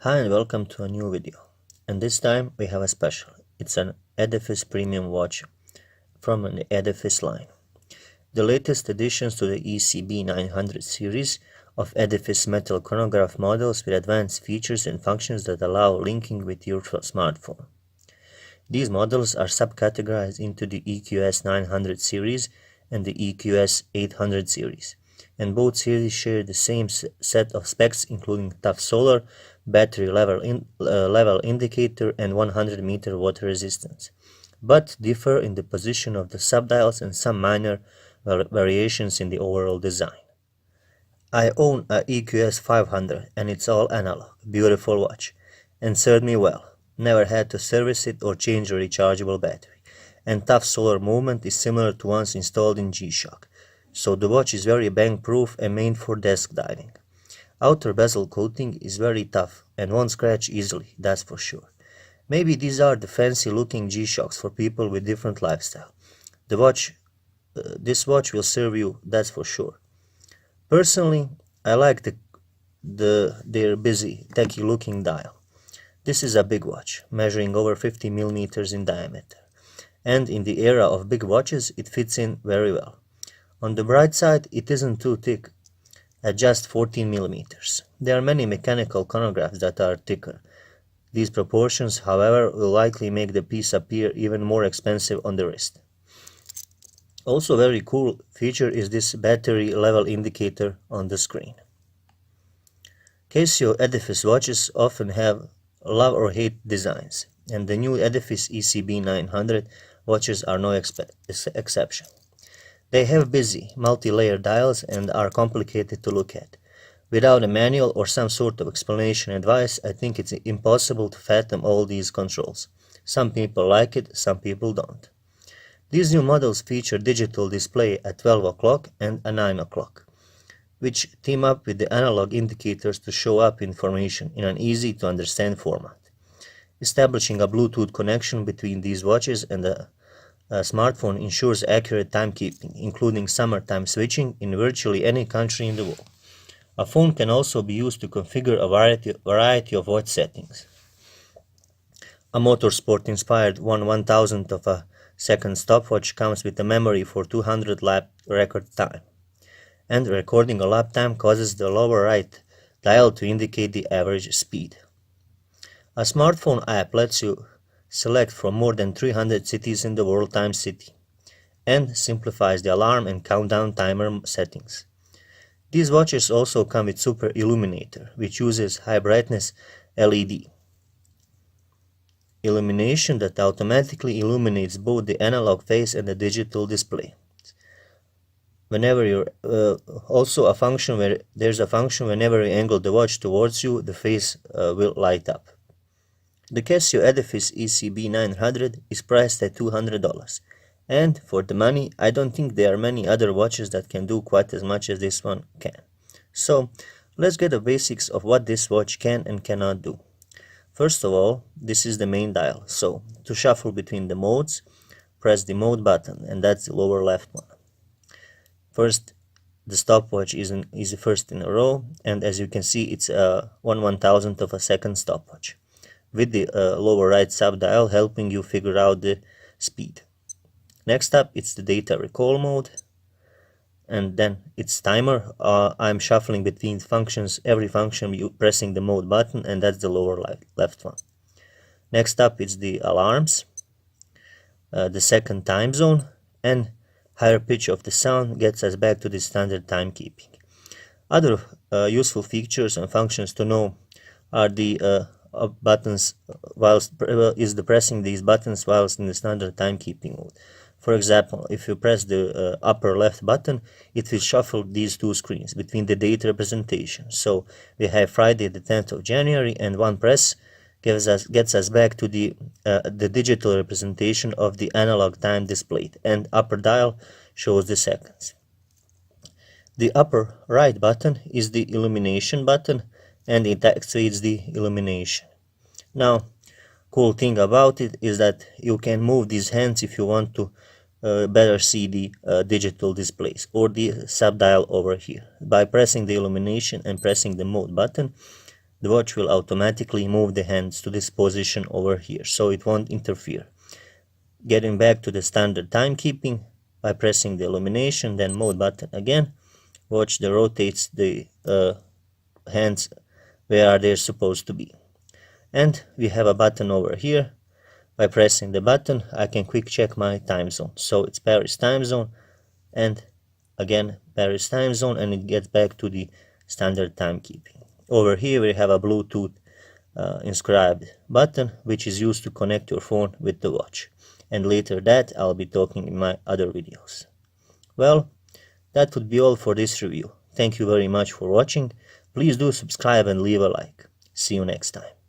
Hi and welcome to a new video. And this time we have a special. It's an Edifice premium watch from an Edifice line. The latest additions to the ECB900 series of Edifice metal chronograph models with advanced features and functions that allow linking with your smartphone. These models are subcategorized into the EQS 900 series and the EQS 800 series, and both series share the same set of specs, including tough solar, battery level indicator, and 100-meter water resistance, but differ in the position of the subdials and some minor variations in the overall design. I own a EQS 500 and it's all analog, beautiful watch, and served me well. Never had to service it or change a rechargeable battery, and tough solar movement is similar to ones installed in Gshock, so the watch is very bang-proof and made for desk diving. Outer bezel coating is very tough and won't scratch easily, that's for sure. Maybe these are the fancy-looking G-Shocks for people with different lifestyle. This watch will serve you, that's for sure. Personally, I like their busy, techy-looking dial. This is a big watch, measuring over 50 millimeters in diameter, and in the era of big watches, it fits in very well. On the bright side, it isn't too thick, at just 14 millimeters. There are many mechanical chronographs that are thicker. These proportions, however, will likely make the piece appear even more expensive on the wrist. Also very cool feature is this battery level indicator on the screen. Casio Edifice watches often have love or hate designs, and the new Edifice ECB900 watches are no exception. They have busy, multi-layer dials and are complicated to look at. Without a manual or some sort of explanation advice, I think it's impossible to fathom all these controls. Some people like it, some people don't. These new models feature digital display at 12 o'clock and at 9 o'clock, which team up with the analog indicators to show up information in an easy-to-understand format. Establishing a Bluetooth connection between these watches and a smartphone ensures accurate timekeeping, including summertime switching in virtually any country in the world. A phone can also be used to configure a variety of watch settings. A motorsport-inspired 1/1000th of a second stopwatch comes with a memory for 200 lap record time, and recording a lap time causes the lower right dial to indicate the average speed. A smartphone app lets you select from more than 300 cities in the world times city, and simplifies the alarm and countdown timer settings. These watches also come with Super Illuminator, which uses high brightness LED illumination that automatically illuminates both the analog face and the digital display. Whenever there's a function whenever you angle the watch towards you, the face will light up. The Casio Edifice ECB900 is priced at $200, and for the money, I don't think there are many other watches that can do quite as much as this one can. So, let's get the basics of what this watch can and cannot do. First of all, this is the main dial, so to shuffle between the modes, press the mode button, and that's the lower left one. First, the stopwatch is first in a row, and as you can see, it's a 1/1000th of a second stopwatch, with the lower right subdial helping you figure out the speed. Next up, it's the data recall mode, and then it's timer. I'm shuffling between functions, every function you pressing the mode button, and that's the lower left one. Next up, it's the alarms, the second time zone, and higher pitch of the sound gets us back to the standard timekeeping. Other useful features and functions to know are the buttons pressing these buttons whilst in the standard timekeeping mode. For example, if you press the upper left button, it will shuffle these two screens between the date representation. So we have Friday the 10th of January, and one press gets us back to the digital representation of the analog time displayed, and upper dial shows the seconds. The upper right button is the illumination button, and it activates the illumination. Now, cool thing about it is that you can move these hands if you want to better see the digital displays or the subdial over here. By pressing the illumination and pressing the mode button, the watch will automatically move the hands to this position over here, so it won't interfere. Getting back to the standard timekeeping, by pressing the illumination, then mode button again, watch that rotates the hands where are they supposed to be. And we have a button over here. By pressing the button, I can quick check my time zone. So it's Paris time zone, and again Paris time zone, and it gets back to the standard timekeeping. Over here we have a Bluetooth inscribed button, which is used to connect your phone with the watch. And later that I'll be talking in my other videos. Well, that would be all for this review. Thank you very much for watching. Please do subscribe and leave a like. See you next time.